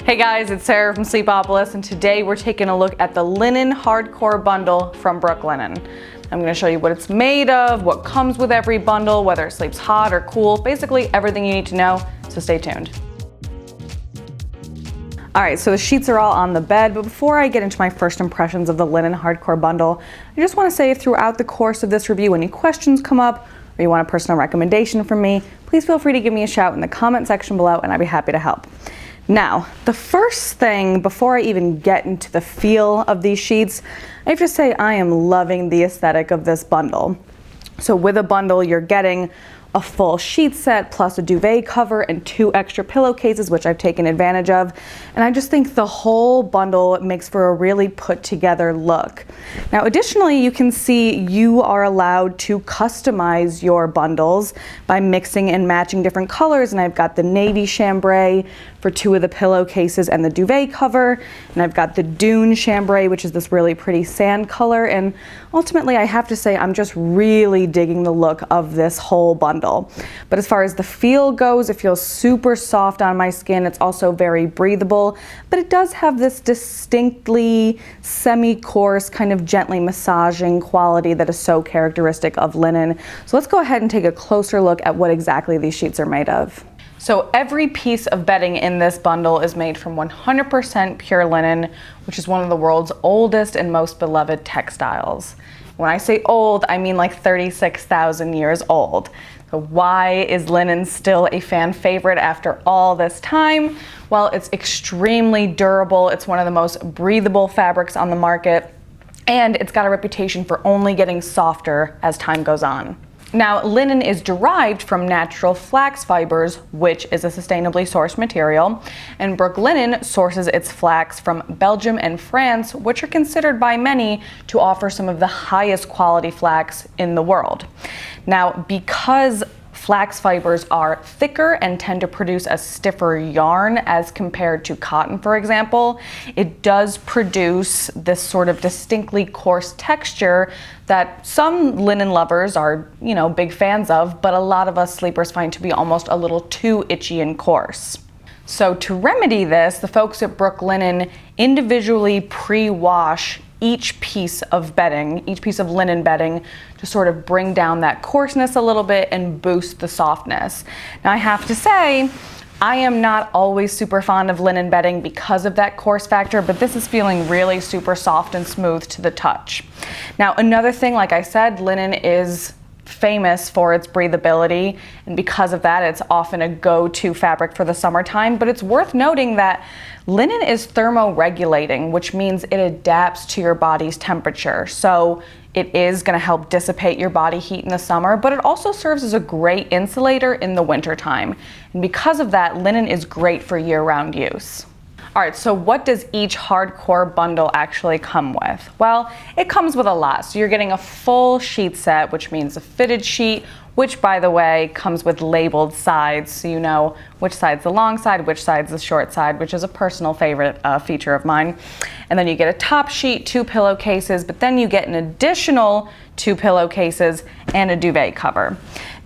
Hey guys, it's Sarah from Sleepopolis, and today we're taking a look at the linen hardcore bundle from Brooklinen. I'm going to show you what it's made of, what comes with every bundle, whether it sleeps hot or cool, basically everything you need to know, so stay tuned. Alright, so the sheets are all on the bed, but before I get into my first impressions of the linen hardcore bundle, I just want to say throughout the course of this review, any questions come up, or you want a personal recommendation from me, please feel free to give me a shout in the comment section below and I'd be happy to help. Now, the first thing, before I even get into the feel of these sheets, I have to say I am loving the aesthetic of this bundle. So with a bundle, you're getting a full sheet set plus a duvet cover and 2 extra pillowcases, which I've taken advantage of. And I just think the whole bundle makes for a really put together look. Now, additionally, you can see you are allowed to customize your bundles by mixing and matching different colors. And I've got the navy chambray for 2 of the pillowcases and the duvet cover. And I've got the dune chambray, which is this really pretty sand color. And ultimately, I have to say, I'm just really digging the look of this whole bundle. But as far as the feel goes, it feels super soft on my skin. It's also very breathable, but it does have this distinctly semi-coarse, kind of gently massaging quality that is so characteristic of linen. So let's go ahead and take a closer look at what exactly these sheets are made of. So every piece of bedding in this bundle is made from 100% pure linen, which is one of the world's oldest and most beloved textiles. When I say old, I mean like 36,000 years old. So why is linen still a fan favorite after all this time? Well, it's extremely durable. It's one of the most breathable fabrics on the market, and it's got a reputation for only getting softer as time goes on. Now, linen is derived from natural flax fibers, which is a sustainably sourced material, and Brooklinen sources its flax from Belgium and France, which are considered by many to offer some of the highest quality flax in the world. Now, because flax fibers are thicker and tend to produce a stiffer yarn as compared to cotton, for example, it does produce this sort of distinctly coarse texture that some linen lovers are, big fans of, but a lot of us sleepers find to be almost a little too itchy and coarse. So to remedy this, the folks at Brooklinen individually pre-wash each piece of bedding, each piece of linen bedding, to sort of bring down that coarseness a little bit and boost the softness. Now, I have to say, I am not always super fond of linen bedding because of that coarse factor, but this is feeling really super soft and smooth to the touch. Now, another thing, like I said, linen is famous for its breathability, and because of that, it's often a go-to fabric for the summertime. But it's worth noting that linen is thermoregulating, which means it adapts to your body's temperature. So it is going to help dissipate your body heat in the summer, but it also serves as a great insulator in the wintertime. And because of that, linen is great for year-round use. All right, so what does each hardcore bundle actually come with? Well, it comes with a lot. So you're getting a full sheet set, which means a fitted sheet, which, by the way, comes with labeled sides, so you know which side's the long side, which side's the short side, which is a personal favorite feature of mine. And then you get a top sheet, 2 pillowcases, but then you get an additional 2 pillowcases and a duvet cover.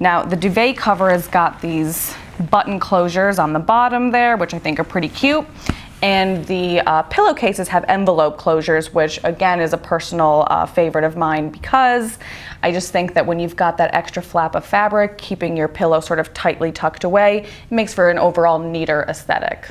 Now, the duvet cover has got these button closures on the bottom there, which I think are pretty cute. And the pillowcases have envelope closures, which again is a personal favorite of mine, because I just think that when you've got that extra flap of fabric, keeping your pillow sort of tightly tucked away, it makes for an overall neater aesthetic.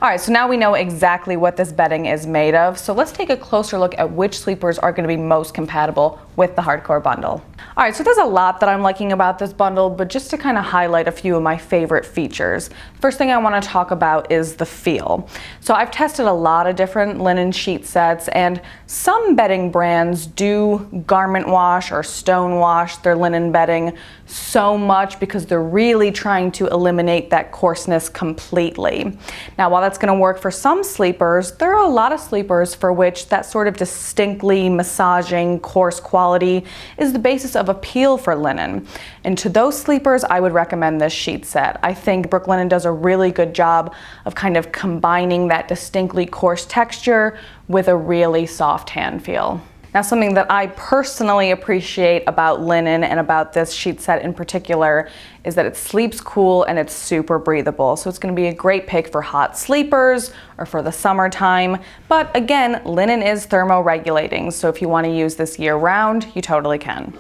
All right, so now we know exactly what this bedding is made of. So let's take a closer look at which sleepers are going to be most compatible with the hardcore bundle. All right, so there's a lot that I'm liking about this bundle, but just to kind of highlight a few of my favorite features. First thing I want to talk about is the feel. So I've tested a lot of different linen sheet sets, and some bedding brands do garment wash or stone wash their linen bedding so much because they're really trying to eliminate that coarseness completely. Now, while that's going to work for some sleepers, there are a lot of sleepers for which that sort of distinctly massaging, coarse quality is the basis of appeal for linen. And to those sleepers, I would recommend this sheet set. I think Brooklinen does a really good job of kind of combining that distinctly coarse texture with a really soft hand feel. Now, something that I personally appreciate about linen and about this sheet set in particular is that it sleeps cool and it's super breathable. So it's going to be a great pick for hot sleepers or for the summertime. But again, linen is thermoregulating, so if you want to use this year round, you totally can.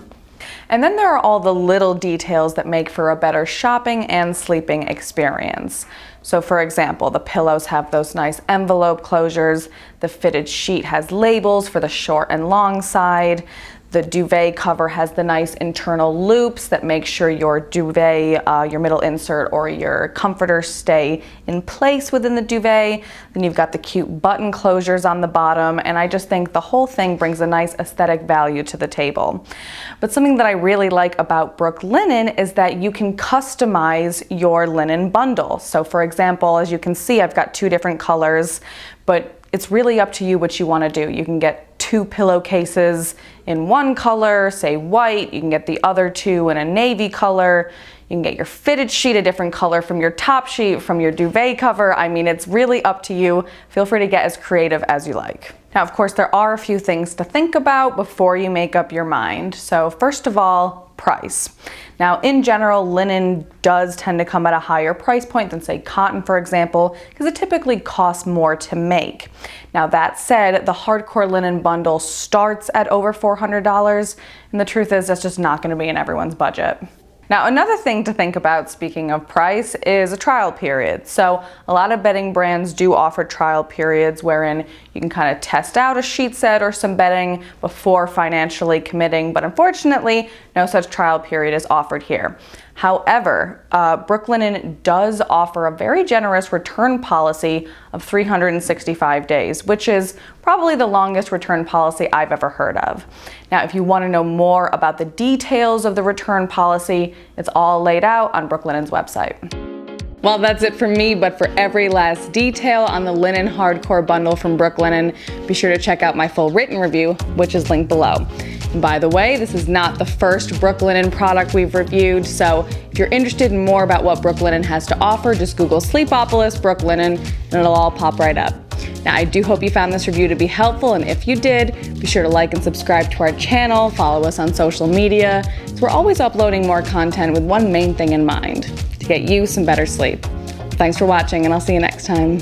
And then there are all the little details that make for a better shopping and sleeping experience. So for example, the pillows have those nice envelope closures, the fitted sheet has labels for the short and long side, the duvet cover has the nice internal loops that make sure your duvet, your middle insert or your comforter stay in place within the duvet. Then you've got the cute button closures on the bottom, and I just think the whole thing brings a nice aesthetic value to the table. But something that I really like about Brooklinen is that you can customize your linen bundle. So for example, as you can see, I've got 2 different colors, but it's really up to you what you want to do. You can get 2 pillowcases in one color, say white. You can get the other 2 in a navy color. You can get your fitted sheet a different color from your top sheet, from your duvet cover. I mean, it's really up to you. Feel free to get as creative as you like. Now, of course, there are a few things to think about before you make up your mind. So first of all, price. Now, in general, linen does tend to come at a higher price point than, say, cotton, for example, because it typically costs more to make. Now, that said, the hardcore linen bundle starts at over $400, and the truth is that's just not going to be in everyone's budget. Now, another thing to think about, speaking of price, is a trial period. So a lot of bedding brands do offer trial periods wherein you can kind of test out a sheet set or some bedding before financially committing, but unfortunately, no such trial period is offered here. However, Brooklinen does offer a very generous return policy of 365 days, which is probably the longest return policy I've ever heard of. Now, if you want to know more about the details of the return policy, it's all laid out on Brooklinen's website. Well, that's it from me, but for every last detail on the linen hardcore bundle from Brooklinen, be sure to check out my full written review, which is linked below. And by the way, this is not the first Brooklinen product we've reviewed, so if you're interested in more about what Brooklinen has to offer, just Google Sleepopolis Brooklinen and it'll all pop right up. Now, I do hope you found this review to be helpful, and if you did, be sure to like and subscribe to our channel, follow us on social media, so we're always uploading more content with one main thing in mind, to get you some better sleep. Thanks for watching, and I'll see you next time.